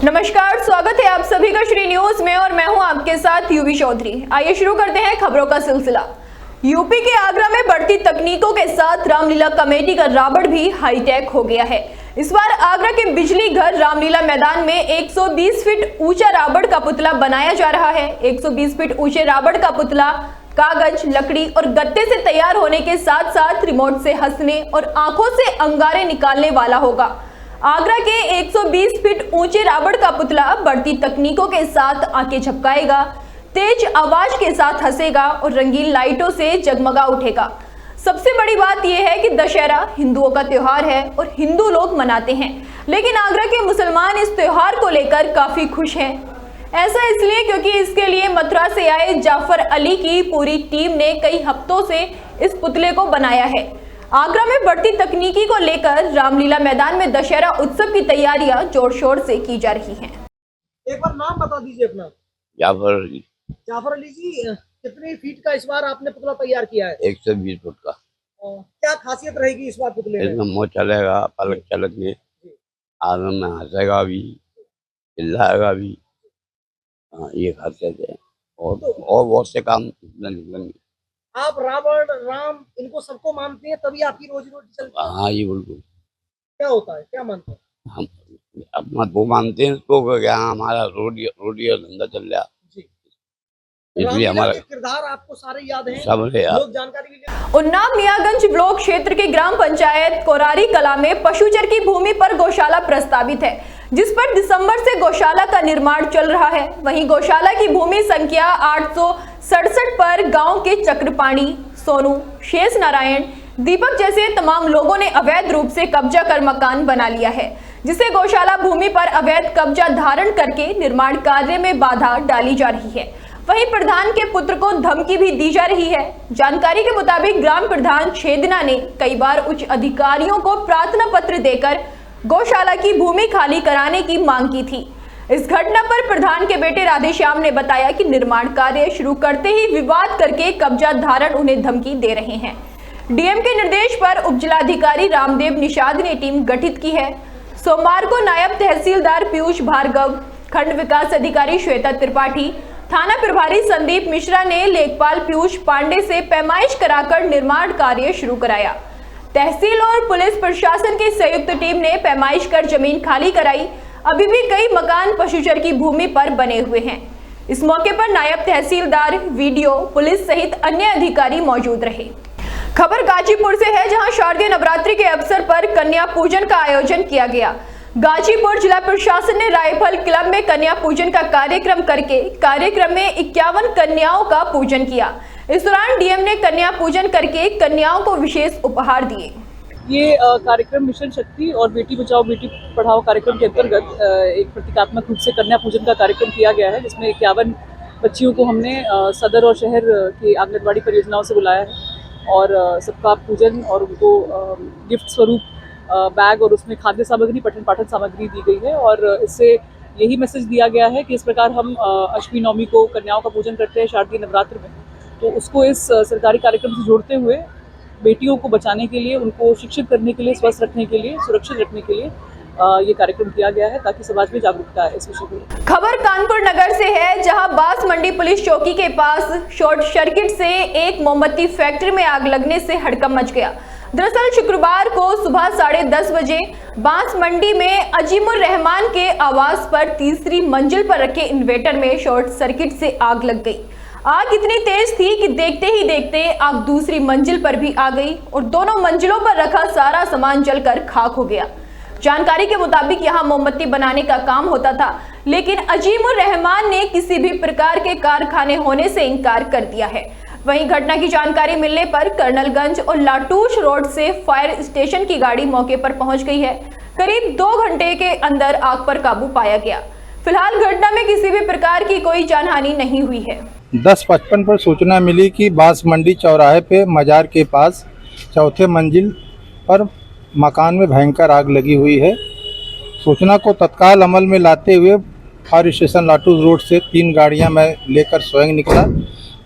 नमस्कार, स्वागत है आप सभी का श्री न्यूज में और मैं हूं आपके साथ यूवी चौधरी। आइए शुरू करते हैं खबरों का सिलसिला। यूपी के आगरा में बढ़ती तकनीकों के साथ रामलीला कमेटी का रावण भी हाईटेक हो गया है। इस बार आगरा के बिजली घर रामलीला मैदान में 120 फीट ऊंचा रावण का पुतला बनाया जा रहा है। 120 फीट ऊंचे रावण का पुतला कागज, लकड़ी और गत्ते से तैयार होने के साथ साथ रिमोट से हंसने और आंखों से अंगारे निकालने वाला होगा। आगरा के 120 फीट ऊंचे रावण का पुतला बढ़ती तकनीकों के साथ आंखें झपकाएगा, तेज आवाज के साथ हंसेगा और रंगीन लाइटों से जगमगा उठेगा। सबसे बड़ी बात यह है कि दशहरा हिंदुओं का त्योहार है और हिंदू लोग मनाते हैं, लेकिन आगरा के मुसलमान इस त्योहार को लेकर काफी खुश हैं। ऐसा इसलिए क्योंकि इसके लिए मथुरा से आए जाफर अली की पूरी टीम ने कई हफ्तों से इस पुतले को बनाया है। आगरा में बढ़ती तकनीकी को लेकर रामलीला मैदान में दशहरा उत्सव की तैयारियां जोर शोर से की जा रही हैं। एक बार नाम बता दीजिए अपना। जाफर अली। जाफर अली जी, कितने फीट का इस बार आपने पुतला तैयार किया है? 120 फुट का। क्या खासियत रहेगी इस बार पुतले में? इसमें मुँह चलेगा, पलक चलेंगे, आदम में हंसेगा भी, चिल्लाएगा भी। ये खासियत है और बहुत से काम निकलेंगे। आप रावण, राम इनको सबको मानते हैं, तभी आपकी रोजी रोटी चलती है? हाँ, ये बिल्कुल। क्या होता है, क्या मानते हैं? हम अपना वो मानते हैं इसको क्या हमारा रोटी और धंधा चल रहा, इसलिए हमारा किरदार आपको सारे याद हैं, सब है। लोग जानकारी भी ले। उन्नाव मियागंज ब्लॉक क्षेत्र के ग्राम पंचायत कोरारी कला में पशुचर की भूमि पर गौशाला प्रस्तावित है, जिस पर दिसंबर से गौशाला का निर्माण चल रहा है। वहीं गौशाला की भूमि संख्या 867 पर गांव के चक्रपाणी, सोनू, शेष नारायण, दीपक जैसे तमाम लोगों ने अवैध रूप से कब्जा कर मकान बना लिया है, जिसे गौशाला भूमि पर अवैध कब्जा धारण करके निर्माण कार्य में बाधा डाली जा रही है। वहीं प्रधान के पुत्र को धमकी भी दी जा रही है। जानकारी के मुताबिक ग्राम प्रधान छेदना ने कई बार उच्च अधिकारियों को प्रार्थना पत्र देकर गौशाला की भूमि खाली कराने की मांग की थी। इस घटना पर प्रधान के बेटे राधेश्याम ने बताया कि निर्माण कार्य शुरू करते ही विवाद करके कब्जा धारण उन्हें धमकी दे रहे हैं। डीएम के निर्देश पर उपजिलाधिकारी रामदेव निषाद ने टीम गठित की है। सोमवार को नायब तहसीलदार पीयूष भार्गव, खंड विकास अधिकारी श्वेता त्रिपाठी, थाना प्रभारी संदीप मिश्रा ने लेखपाल पीयूष पांडे से पैमाइश कराकर निर्माण कार्य शुरू कराया। तहसील और पुलिस प्रशासन की संयुक्त टीम ने पैमाइश कर जमीन खाली कराई। अभी भी कई मकान पशुचर की भूमि पर बने हुए हैं। इस मौके पर नायब तहसीलदार, वीडियो, पुलिस सहित अन्य अधिकारी मौजूद रहे। खबर गाजीपुर से है, जहां शारदीय नवरात्रि के अवसर पर कन्या पूजन का आयोजन किया गया। गाजीपुर जिला प्रशासन ने रायफल क्लब में कन्या पूजन का कार्यक्रम करके कार्यक्रम में 51 कन्याओं का पूजन किया। इस दौरान डीएम ने कन्या पूजन करके कन्याओं को विशेष उपहार दिए। ये कार्यक्रम मिशन शक्ति और बेटी बचाओ बेटी पढ़ाओ कार्यक्रम के अंतर्गत एक प्रतीकात्मक रूप से कन्या पूजन का कार्यक्रम किया गया है, जिसमें 51 बच्चियों को हमने सदर और शहर की आंगनबाड़ी परियोजनाओं से बुलाया है और सबका पूजन और उनको गिफ्ट स्वरूप बैग और उसमें खाद्य सामग्री, पठन पाठन सामग्री दी गई है। और इससे यही मैसेज दिया गया है कि इस प्रकार हम अष्टमी नवमी को कन्याओं का पूजन करते हैं शारदीय नवरात्र में, तो उसको इस सरकारी कार्यक्रम से जोड़ते हुए बेटियों को बचाने के लिए, उनको शिक्षित करने के लिए, स्वस्थ रखने के लिए, सुरक्षित रखने के लिए ये कार्यक्रम किया गया है, ताकि समाज में जागरूकता है इस विषय को। खबर कानपुर नगर से है, जहां बांस मंडी पुलिस चौकी के पास शॉर्ट सर्किट से एक मोमबत्ती फैक्ट्री में आग लगने से हड़कंप मच गया। दरअसल शुक्रवार को सुबह 10:30 बजे बांस मंडी में अजीमुर रहमान के आवास पर तीसरी मंजिल पर रखे इन्वर्टर में शॉर्ट सर्किट से आग लग गई। आग इतनी तेज थी कि देखते ही देखते आग दूसरी मंजिल पर भी आ गई और दोनों मंजिलों पर रखा सारा सामान जलकर खाक हो गया। जानकारी के मुताबिक यहां मोमबत्ती बनाने का काम होता था, लेकिन अजीमुर रहमान ने किसी भी प्रकार के कारखाने होने से इनकार कर दिया है। वहीं घटना की जानकारी मिलने पर कर्नलगंज और लाटूश रोड से फायर स्टेशन की गाड़ी मौके पर पहुंच गई है। करीब 2 घंटे के अंदर आग पर काबू पाया गया। फिलहाल घटना में किसी भी प्रकार की कोई जानहानि नहीं हुई है। 10:55 पर सूचना मिली कि बांस मंडी चौराहे पे मजार के पास चौथे मंजिल पर मकान में भयंकर आग लगी हुई है। सूचना को तत्काल अमल में लाते हुए फायर स्टेशन लाटूश रोड से 3 गाड़ियां मैं लेकर स्वयं निकला।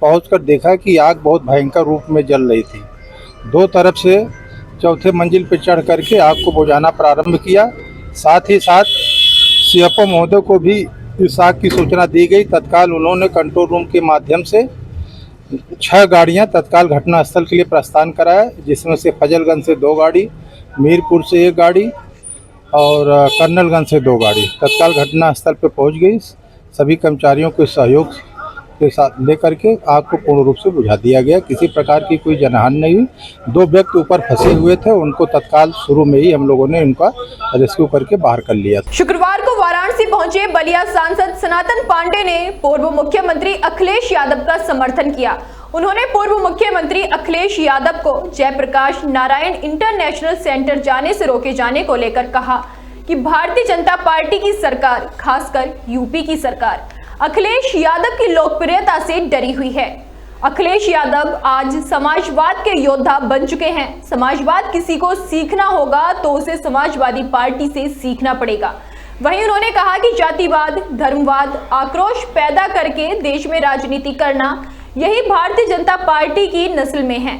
पहुंचकर देखा कि आग बहुत भयंकर रूप में जल रही थी। 2 तरफ से चौथे मंजिल पर चढ़ करके आग को बुझाना प्रारंभ किया। साथ ही साथ सीएफओ महोदय को भी इस आग की सूचना दी गई। तत्काल उन्होंने कंट्रोल रूम के माध्यम से 6 गाड़ियां तत्काल घटनास्थल के लिए प्रस्थान कराया, जिसमें से फजलगंज से 2 गाड़ी, मीरपुर से 1 गाड़ी और कर्नलगंज से 2 गाड़ी तत्काल घटनास्थल पर पहुंच गई। सभी कर्मचारियों के सहयोग के साथ लेकर के आग को पूर्ण रूप से बुझा दिया गया। किसी प्रकार की कोई जनहानि नहीं हुई। 2 व्यक्ति ऊपर फंसे हुए थे, उनको तत्काल शुरू में ही हम लोगों ने उनका रेस्क्यू करके बाहर कर लिया। शुक्रवार को वाराणसी पहुंचे बलिया सांसद सनातन पांडे ने पूर्व मुख्यमंत्री अखिलेश यादव का समर्थन किया। उन्होंने पूर्व मुख्यमंत्री अखिलेश यादव को जयप्रकाश नारायण इंटरनेशनल सेंटर जाने से रोके जाने को लेकर कहा कि भारतीय जनता पार्टी की सरकार, खासकर यूपी की सरकार, अखिलेश यादव की लोकप्रियता से डरी हुई है। अखिलेश यादव आज समाजवाद के योद्धा बन चुके हैं। समाजवाद किसी को सीखना होगा तो उसे समाजवादी पार्टी से सीखना पड़ेगा। वहीं उन्होंने कहा कि जातिवाद, धर्मवाद, आक्रोश पैदा करके देश में राजनीति करना, यही भारतीय जनता पार्टी की नस्ल में है,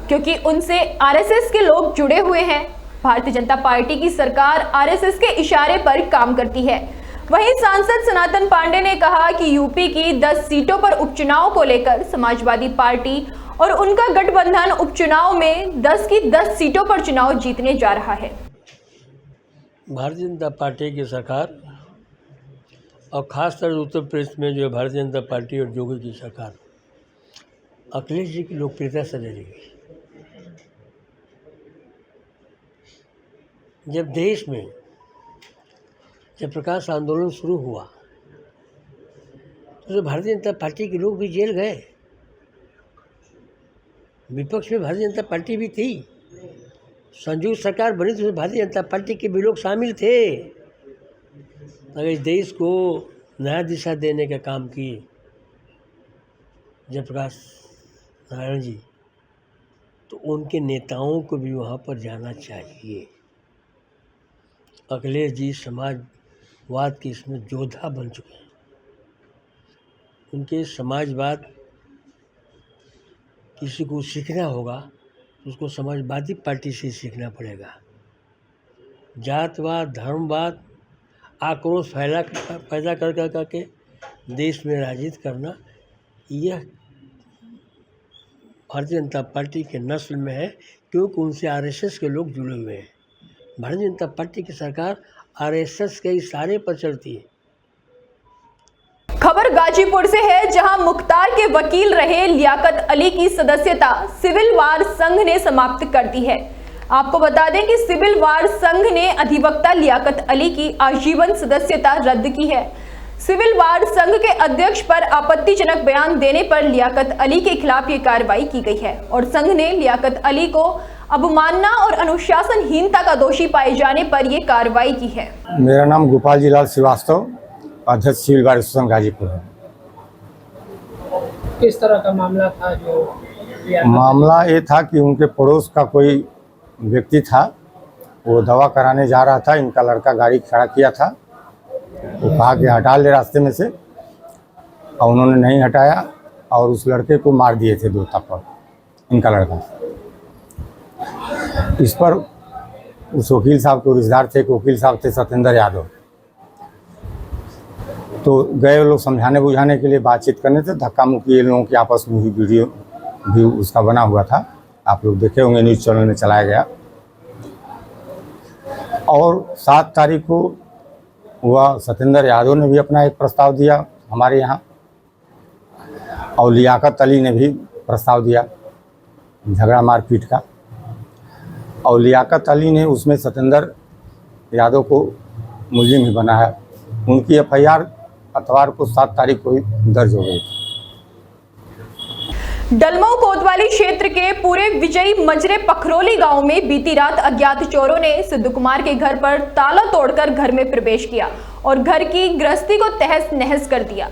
क्योंकि उनसे आरएसएस के लोग जुड़े हुए हैं। भारतीय जनता पार्टी की सरकार आरएसएस के इशारे पर काम करती है। वहीं सांसद सनातन पांडे ने कहा कि यूपी की 10 सीटों पर उपचुनाव को लेकर समाजवादी पार्टी और उनका गठबंधन उपचुनाव में 10 की 10 सीटों पर चुनाव जीतने जा रहा है। भारतीय जनता पार्टी की सरकार और ख़ासतौर उत्तर प्रदेश में जो है भारतीय जनता पार्टी और योगी की सरकार अखिलेश जी की लोकप्रियता से डरेगी। जब देश में जयप्रकाश आंदोलन शुरू हुआ तो भारतीय जनता पार्टी के लोग भी जेल गए। विपक्ष में भारतीय जनता पार्टी भी थी। संयुक्त सरकार बनी तो भारतीय जनता पार्टी के भी लोग शामिल थे। अगर इस देश को नया दिशा देने का काम किए जयप्रकाश नारायण जी, तो उनके नेताओं को भी वहाँ पर जाना चाहिए। अखिलेश जी समाजवाद के इसमें योद्धा बन चुके हैं। उनके समाजवाद किसी को सीखना होगा तो उसको समाजवादी पार्टी से सीखना पड़ेगा। जातवाद, धर्मवाद, आक्रोश पैदा करके देश में राजनीति करना, यह भारतीय जनता पार्टी के नस्ल में है, क्योंकि उनसे आरएसएस के लोग जुड़े हुए हैं। भारतीय जनता पार्टी की सरकार आरएसएस के इशारे पर चलती है। खबर गाजीपुर से है, जहां मुख्तार के वकील रहे लियाकत अली की सदस्यता सिविल वार संघ ने समाप्त कर दी है। आपको बता दें कि सिविल वार संघ ने अधिवक्ता लियाकत अली की आजीवन सदस्यता रद्द की है। सिविल वार संघ के अध्यक्ष पर आपत्तिजनक बयान देने पर लियाकत अली के खिलाफ ये कार्रवाई की गई है और संघ ने लियाकत अली को अवमानना और अनुशासनहीनता का दोषी पाए जाने पर यह कार्रवाई की है। मेरा नाम गोपाल जी लाल श्रीवास्तव, अध्यक्ष सिविल बार एसोसिएशन गाजीपुर है। किस तरह का मामला था? जो मामला ये था कि उनके पड़ोस का कोई व्यक्ति था, वो दवा कराने जा रहा था। इनका लड़का गाड़ी खड़ा किया था, वो कहा कि हटा ले रास्ते में से, और उन्होंने नहीं हटाया और उस लड़के को मार दिए थे 2 थप्पड़, इनका लड़का। इस पर उस वकील साहब के रिश्तेदार थे, वकील साहब थे सत्येंद्र यादव, तो गए लोग समझाने बुझाने के लिए, बातचीत करने थे। धक्का मुक्की ये लोगों की आपस में हुई, वीडियो भी उसका बना हुआ था, आप लोग देखे होंगे, न्यूज़ चैनल में चलाया गया। और 7 तारीख को हुआ, सत्येंद्र यादव ने भी अपना एक प्रस्ताव दिया हमारे यहाँ, और लियाकत अली ने भी प्रस्ताव दिया झगड़ा मारपीट का, और लियाकत अली ने उसमें सत्येंद्र यादव को मुलजिम ही बनाया। उनकी एफआईआर अतवार को 7 तारीख को ही दर्ज हो गई। डलमऊ कोतवाली क्षेत्र के पूरे विजयी मजरे पखरोली गांव में बीती रात अज्ञात चोरों ने सिद्धू कुमार के घर पर ताला तोड़कर घर में प्रवेश किया और घर की गृहस्थी को तहस नहस कर दिया।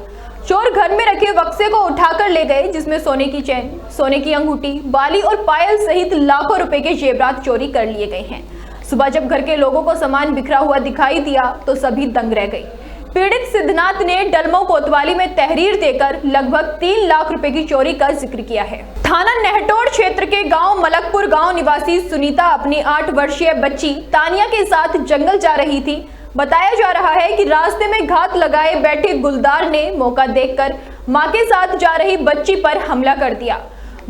चोर घर में रखे बक्से को उठाकर ले गए, जिसमें सोने की चैन, सोने की अंगूठी, बाली और पायल सहित लाखों रुपए के जेवरात चोरी कर लिए गए हैं। सुबह जब घर के लोगों को सामान बिखरा हुआ दिखाई दिया तो सभी दंग रह गए। पीड़ित सिद्धनाथ ने डलमऊ कोतवाली में तहरीर देकर लगभग 3 लाख रुपए की चोरी का जिक्र किया है। थाना नेहटोड़ क्षेत्र के गांव मलकपुर गांव निवासी सुनीता अपनी 8 वर्षीय बच्ची तानिया के साथ जंगल जा रही थी। बताया जा रहा है कि रास्ते में घात लगाए बैठे गुलदार ने मौका देखकर मां के साथ जा रही बच्ची पर हमला कर दिया।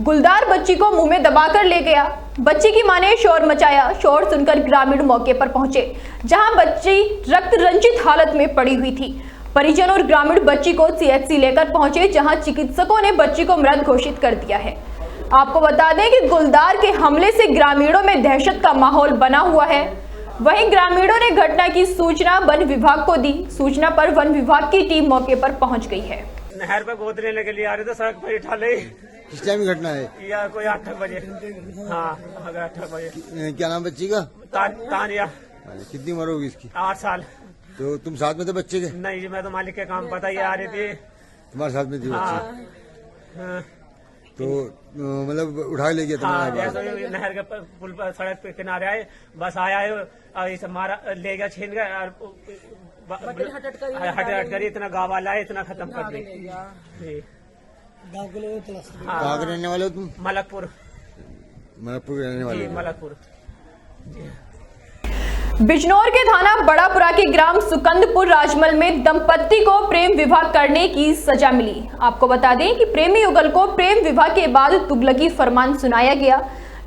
गुलदार बच्ची को मुंह में दबाकर ले गया। बच्ची की मां ने शोर मचाया। शोर सुनकर ग्रामीण मौके पर पहुंचे, जहां बच्ची रक्त रंजित हालत में पड़ी हुई थी। परिजन और ग्रामीण बच्ची को सीएचसी लेकर पहुंचे, जहां चिकित्सकों ने बच्ची को मृत घोषित कर दिया है। आपको बता दें कि गुलदार के हमले से ग्रामीणों में दहशत का माहौल बना हुआ है। वहीं ग्रामीणों ने घटना की सूचना वन विभाग को दी। सूचना पर वन विभाग की टीम मौके पर पहुंच गई है। नहर पे गोद लेने के लिए आ रहे थे, सड़क पर उठा ले। किस टाइम की घटना है? या कोई 8 बजे। हाँ, अगर 8 बजे। क्या नाम बच्ची का? तानिया। कितनी उम्र होगी इसकी? 8 साल। तो तुम साथ में थे बच्चे के? नहीं जी, मैं तो मालिक के काम पता ही आ रही थी। तुम्हारे साथ में थी बच्ची? हाँ। तो मतलब उठा ले गया तुम्हारा? नहर के पुल पर सड़क पे किनारे आए, बस आया है, इसे मारा, ले गया, छीन गया और हट कर इतना गाँव वाला है, इतना खत्म कर दिया। कहाँ के रहने वाले हो तुम? मलकपुर। मलकपुर रहने वाले? मलकपुर। बिजनौर के थाना बड़ापुरा के ग्राम सुकंदपुर राजमल में दंपत्ति को प्रेम विवाह करने की सजा मिली। आपको बता दें कि प्रेमी युगल को प्रेम विवाह के बाद तुगलकी फरमान सुनाया गया।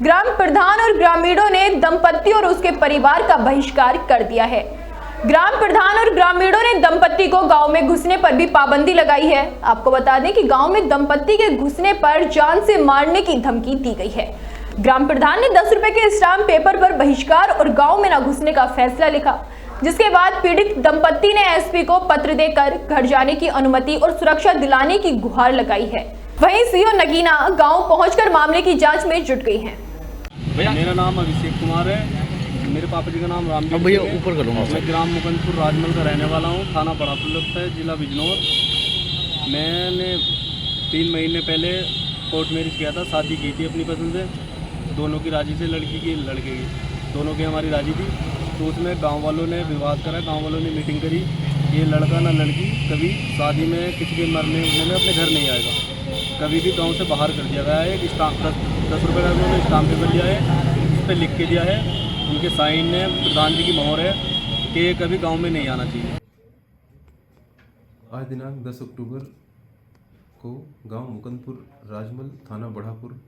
ग्राम प्रधान और ग्रामीणों ने दंपत्ति और उसके परिवार का बहिष्कार कर दिया है। ग्राम प्रधान और ग्रामीणों ने दंपत्ति को गांव में घुसने पर भी पाबंदी लगाई है। आपको बता दें कि गांव में दंपत्ति के घुसने पर जान से मारने की धमकी दी गई है। ग्राम प्रधान ने 10 रुपए के स्टाम्प पेपर पर बहिष्कार और गांव में न घुसने का फैसला लिखा, जिसके बाद पीड़ित दंपत्ति ने एसपी को पत्र देकर घर जाने की अनुमति और सुरक्षा दिलाने की गुहार लगाई है। वहीं सीओ नगीना गांव पहुंचकर मामले की जांच में जुट गई हैं। मेरा नाम अभिषेक कुमार है। मेरे पापा जी का नाम रामजी। भैया ऊपर करूँगा। मैं ग्राम मुकंदपुर राजमल का रहने वाला हूँ। थाना बड़ापुर लगता है, जिला बिजनौर। मैंने 3 महीने पहले कोर्ट मैरिज किया था। शादी की थी अपनी पसंद से, दोनों की राजी से, लड़की की लड़के की, दोनों की हमारी राजी थी। तो उसमें गांव वालों ने विवाद करा, गांव वालों ने मीटिंग करी, ये लड़का ना लड़की कभी शादी में किसी के मरने में अपने घर नहीं आएगा, कभी भी गांव से बाहर कर दिया गया है। एक स्टाम्प 10 रुपये का उन्होंने स्टाम्प पेपर दिया है, उस पर लिख के दिया है, उनके साइन है, प्रधान जी की मोहर है कि ये कभी गाँव में नहीं आना चाहिए। आज दिनांक 10 अक्टूबर को गांव मुकंदपुर राजमल थाना बढ़ापुर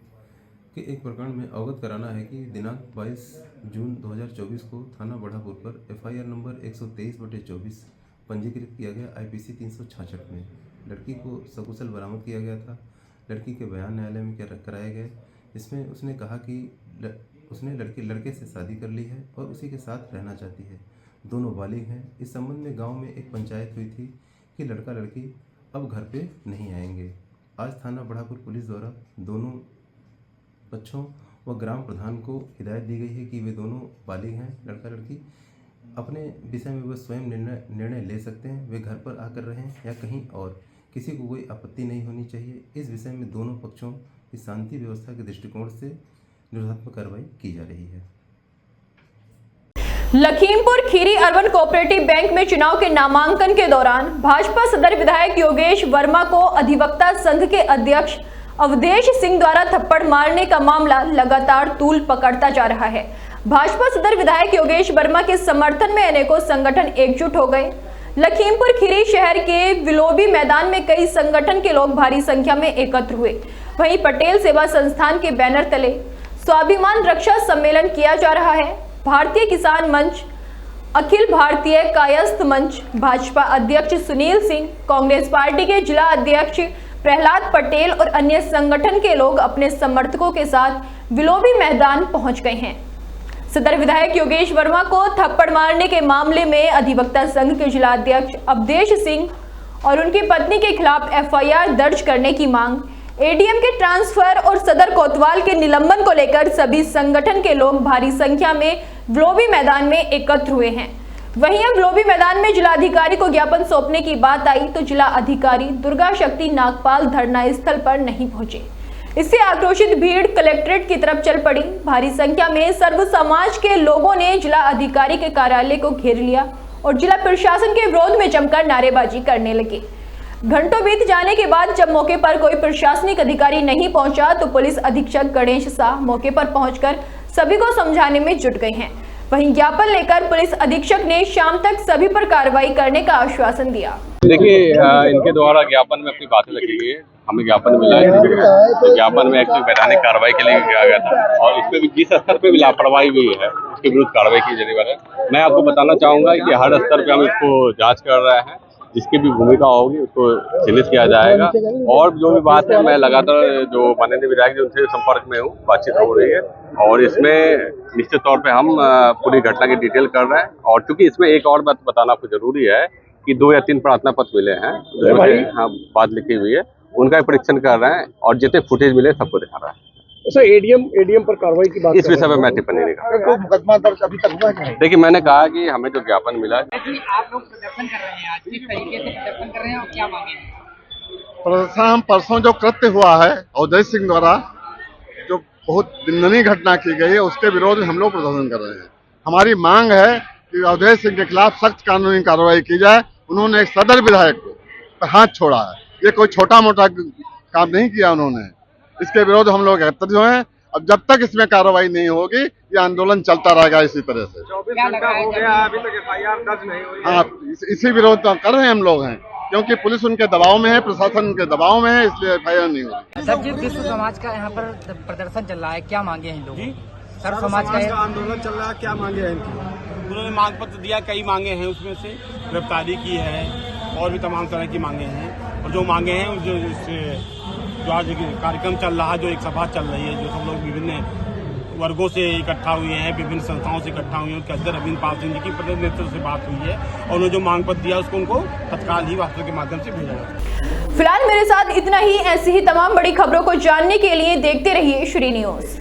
के एक प्रकरण में अवगत कराना है कि दिनांक 22 जून 2024 को थाना बढ़ापुर पर FIR नंबर 123/24 पंजीकृत किया गया IPC 366 में लड़की को सकुशल बरामद किया गया था। लड़की के बयान न्यायालय में कराए गए। इसमें उसने कहा कि उसने लड़के से शादी कर ली है और उसी के साथ रहना चाहती है। दोनों बालिग हैं। इस संबंध में गाँव में एक पंचायत हुई थी कि लड़का लड़की अब घर पे नहीं आएंगे। आज थाना बढ़ापुर पुलिस द्वारा दोनों पक्षों व ग्राम प्रधान को हिदायत दी गई है कि वे दोनों बालिग हैं, लड़का लड़की, अपने विषय में वे स्वयं निर्णय ले सकते हैं। वे घर पर आकर रहें या कहीं और, किसी को कोई आपत्ति नहीं होनी चाहिए। इस विषय में दोनों पक्षों की शांति व्यवस्था के दृष्टिकोण से निरोधात्मक कार्रवाई की जा रही है। Lakhimpur Kheri urban cooperative bank में चुनाव के नामांकन के दौरान भाजपा सदर विधायक योगेश वर्मा को अधिवक्ता संघ के अध्यक्ष अवधेश सिंह द्वारा थप्पड़ मारने का मामला लगातार तूल पकड़ता जा रहा है। भाजपा सदर विधायक योगेश वर्मा के समर्थन में अनेकों संगठन एकजुट हो गए। लखीमपुर खीरी शहर के विलोबी मैदान में कई संगठन के लोग भारी संख्या में एकत्र हुए। वहीं पटेल सेवा संस्थान के बैनर तले स्वाभिमान रक्षा सम्मेलन किया जा रहा है। भारतीय किसान मंच, अखिल भारतीय कायस्थ मंच, भाजपा अध्यक्ष सुनील सिंह, कांग्रेस पार्टी के जिला अध्यक्ष प्रहलाद पटेल और अन्य संगठन के लोग अपने समर्थकों के साथ विलोबी मैदान पहुंच गए हैं। सदर विधायक योगेश वर्मा को थप्पड़ मारने के मामले में अधिवक्ता संघ के जिला अध्यक्ष अवधेश सिंह और उनकी पत्नी के खिलाफ FIR दर्ज करने की मांग, ADM के ट्रांसफर और सदर कोतवाल के निलंबन को लेकर सभी संगठन के लोग भारी संख्या में विलोबी मैदान में एकत्र हुए हैं। वहीं अब विलोबी मैदान में जिलाधिकारी को ज्ञापन सौंपने की बात आई तो जिला अधिकारी दुर्गा शक्ति नागपाल धरना स्थल पर नहीं पहुंचे। इससे आक्रोशित भीड़ कलेक्ट्रेट की तरफ चल पड़ी। भारी संख्या में सर्व समाज के लोगों ने जिला अधिकारी के कार्यालय को घेर लिया और जिला प्रशासन के विरोध में जमकर नारेबाजी करने लगे। घंटों बीत जाने के बाद जब मौके पर कोई प्रशासनिक अधिकारी नहीं पहुंचा तो पुलिस अधीक्षक गणेश शाह मौके पर पहुंचकर सभी को समझाने में जुट गए हैं। वहीं ज्ञापन लेकर पुलिस अधीक्षक ने शाम तक सभी पर कार्रवाई करने का आश्वासन दिया। देखिए, इनके द्वारा ज्ञापन में अपनी बातें रखी गई है, हमें ज्ञापन मिला है, तो ज्ञापन में एक्टिव वैधानिक कार्रवाई के लिए किया गया था और इसमें भी जिस स्तर पे भी लापरवाही हुई है उसके विरुद्ध कार्रवाई की जाने वाली है। मैं आपको बताना चाहूँगा कि हर स्तर पे हम इसको जांच कर रहे हैं, जिसकी भी भूमिका होगी उसको चिन्हित किया जाएगा और जो भी बात है मैं लगातार जो माननीय विधायक जी उनसे संपर्क में हूँ, बातचीत हो रही है और इसमें निश्चित तौर पे हम पूरी घटना की डिटेल कर रहे हैं। और चूंकि इसमें एक और बात बताना आपको जरूरी है कि 2 या 3 प्रार्थना पत्र मिले हैं, हाँ बात लिखी हुई है, उनका परीक्षण कर रहे हैं और जितने फुटेज मिले सबको दिखा रहा है। सर एडीएम पर कार्रवाई की बात इस विषय में मैं टिप्पणी नहीं कर कोई मुकदमा दर्ज अभी तक हुआ है? देखिए, मैंने कहा कि हमें जो ज्ञापन मिला है, आप लोग प्रदर्शन कर रहे हैं, आज किस तरीके से प्रदर्शन कर रहे हैं और क्या मांगे हैं? प्रदर्शन हम परसों जो कृत्य हुआ है अवधेश सिंह द्वारा जो बहुत निंदनीय घटना की गई है उसके विरोध में हम लोग प्रदर्शन कर रहे हैं। हमारी मांग है कि अवधेश सिंह के खिलाफ सख्त कानूनी कार्रवाई की जाए। उन्होंने एक सदर विधायक को हाथ छोड़ा है, ये कोई छोटा मोटा काम नहीं किया उन्होंने। इसके विरोध हम लोग एकत्रित हुए हैं। अब जब तक इसमें कार्रवाई नहीं होगी ये आंदोलन चलता रहेगा इसी तरह से। 24 घंटा हो गया अभी तक FIR दर्ज नहीं हुई। हाँ, इसी विरोध कर रहे हैं हम लोग हैं, क्योंकि पुलिस उनके दबाव में है, प्रशासन उनके दबाव में है, इसलिए FIR नहीं हो रही। सर जी, विश्व समाज का यहाँ पर प्रदर्शन चल रहा है, क्या मांगे हैं लोग? सर समाज का आंदोलन चल रहा है, क्या मांगे हैं इनकी? उन्होंने मांग पत्र दिया, कई मांगे हैं, उसमें से गिरफ्तारी की है और भी तमाम तरह की मांगे हैं। और जो मांगे हैं जो आज कार्यक्रम चल रहा है, जो एक सभा चल रही है, जो सब लोग विभिन्न वर्गों से इकट्ठा हुए हैं, विभिन्न संस्थाओं से इकट्ठा हुए हैं, उनके अध्यक्ष अरविंद पाल सिंह जी की प्रतिनिधित्व से बात हुई है और उन्होंने जो मांग पत्र दिया उसको उनको तत्काल ही वाट्सएप के माध्यम से भेजा जाए। फिलहाल मेरे साथ इतना ही। ऐसी ही तमाम बड़ी खबरों को जानने के लिए देखते रहिए श्री न्यूज़।